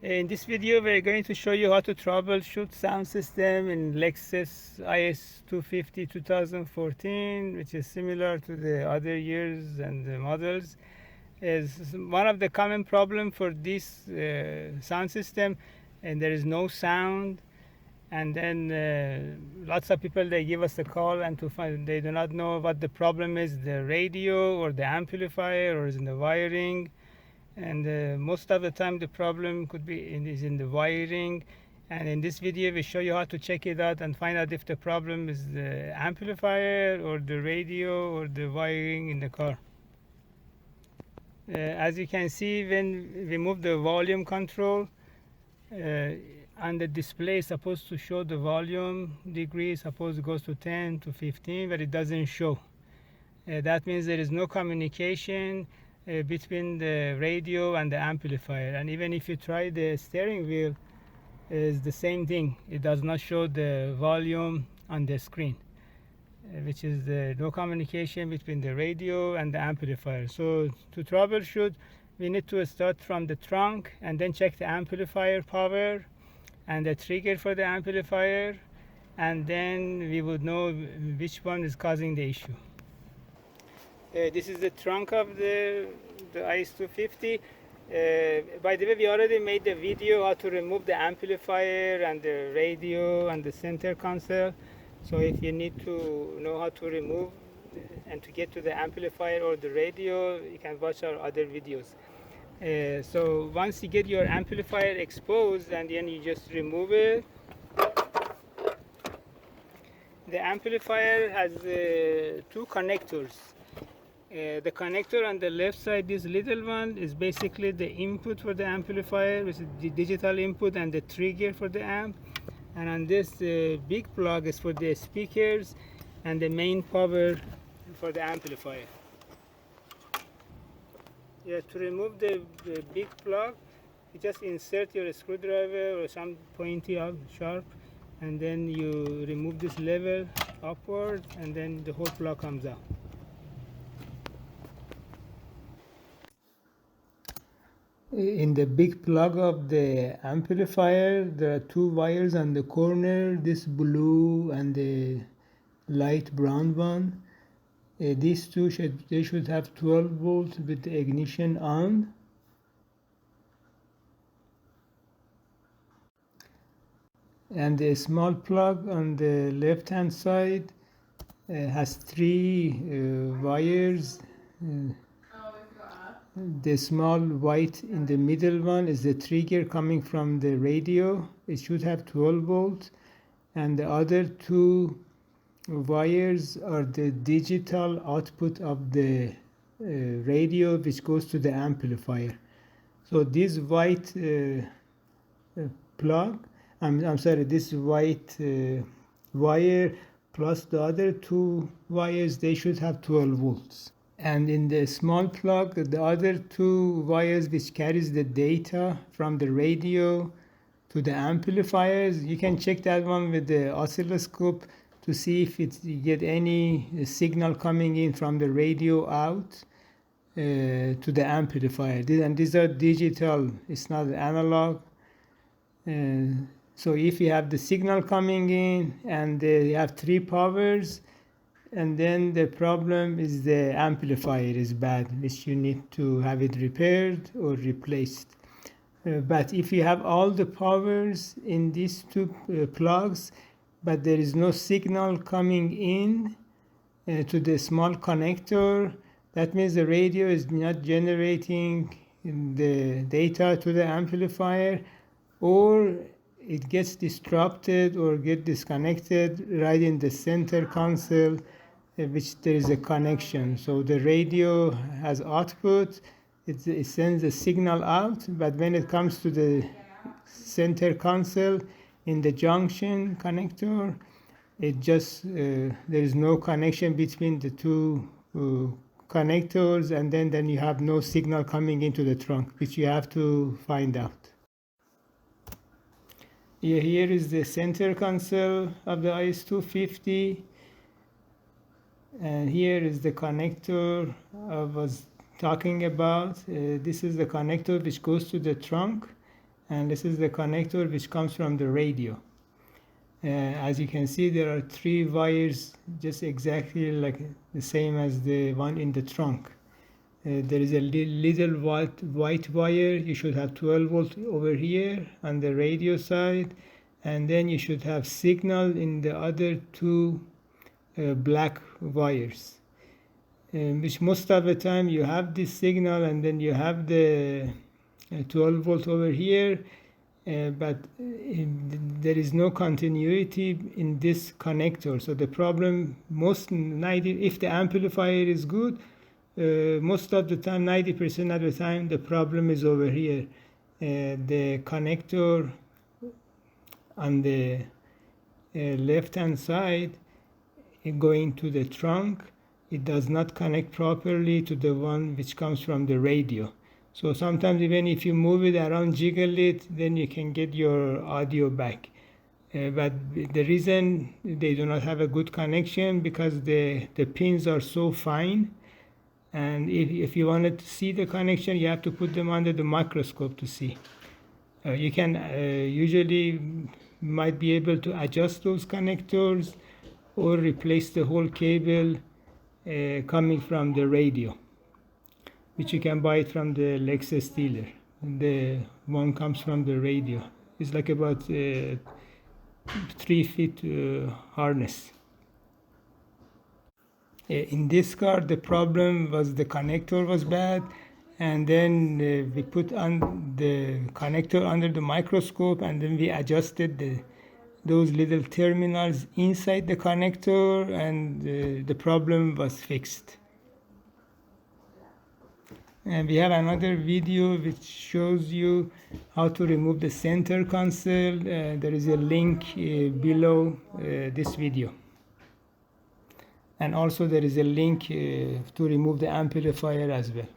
In this video, we're going to show you how to troubleshoot sound system in Lexus IS250 2014, which is similar to the other years and the models. Is one of the common problem for this sound system, and there is no sound. And then lots of people, they give us a call and to find they do not know what the problem is, the radio or the amplifier, or is in the wiring. And most of the time the problem is in the wiring. And in this video we show you how to check it out and find out if the problem is the amplifier or the radio or the wiring in the car. As you can see, when we move the volume control, and the display is supposed to show the volume degree, suppose it goes to 10 to 15, but it doesn't show. That means there is no communication between the radio and the amplifier. And even if you try the steering wheel, is the same thing. It does not show the volume on the screen, which is the no communication between the radio and the amplifier. So to troubleshoot, we need to start from the trunk and then check the amplifier power and the trigger for the amplifier, and then we would know which one is causing the issue. This is the trunk of the IS250. By the way, we already made the video how to remove the amplifier and the radio and the center console. So if you need to know how to remove and to get to the amplifier or the radio, you can watch our other videos. So once you get your amplifier exposed, and then you just remove it. The amplifier has two connectors. The connector on the left side, this little one, is basically the input for the amplifier, which is the digital input and the trigger for the amp. And on this big plug is for the speakers and the main power for the amplifier. Yeah, to remove the big plug, you just insert your screwdriver or some pointy sharp, and then you remove this lever upward, and then the whole plug comes out. In the big plug of the amplifier, there are two wires on the corner, this blue and the light brown one. These two should have 12 volts with the ignition on. And the small plug on the left hand side has three wires. The small white in the middle one is the trigger coming from the radio. It should have 12 volts. And the other two wires are the digital output of the radio, which goes to the amplifier. So this white plug, I'm sorry, this white wire plus the other two wires, they should have 12 volts. And in the small plug, the other two wires which carries the data from the radio to the amplifiers, you can check that one with the oscilloscope to see if you get any signal coming in from the radio out to the amplifier. And these are digital, it's not analog. So if you have the signal coming in and you have three powers, and then the problem is the amplifier is bad, which you need to have it repaired or replaced. But if you have all the powers in these two plugs, but there is no signal coming in to the small connector, that means the radio is not generating the data to the amplifier, or it gets disrupted or get disconnected right in the center console, which there is a connection. So the radio has output, it sends a signal out, but when it comes to the center console in the junction connector, it just there is no connection between the two connectors, and then you have no signal coming into the trunk, which you have to find out. Yeah, here is the center console of the IS250, and here is the connector I was talking about. This is the connector which goes to the trunk, and this is the connector which comes from the radio. As you can see, there are 3 wires just exactly like the same as the one in the trunk. There is a little white wire. You should have 12 volt over here on the radio side, and then you should have signal in the other 2 black wires, which most of the time you have this signal and then you have the 12 volt over here, but there is no continuity in this connector. So the problem, if the amplifier is good, most of the time, 90% of the time, the problem is over here. The connector on the left hand side going to the trunk, it does not connect properly to the one which comes from the radio. So sometimes even if you move it around, jiggle it, then you can get your audio back. But the reason they do not have a good connection because the pins are so fine, and if you wanted to see the connection, you have to put them under the microscope to see. You can usually might be able to adjust those connectors or replace the whole cable coming from the radio, which you can buy it from the Lexus dealer. The one comes from the radio. It's like about 3 feet harness. In this car, the problem was the connector was bad, and then we put on the connector under the microscope, and then we adjusted those little terminals inside the connector, and the problem was fixed. And we have another video which shows you how to remove the center console. There is a link below this video. And also there is a link to remove the amplifier as well.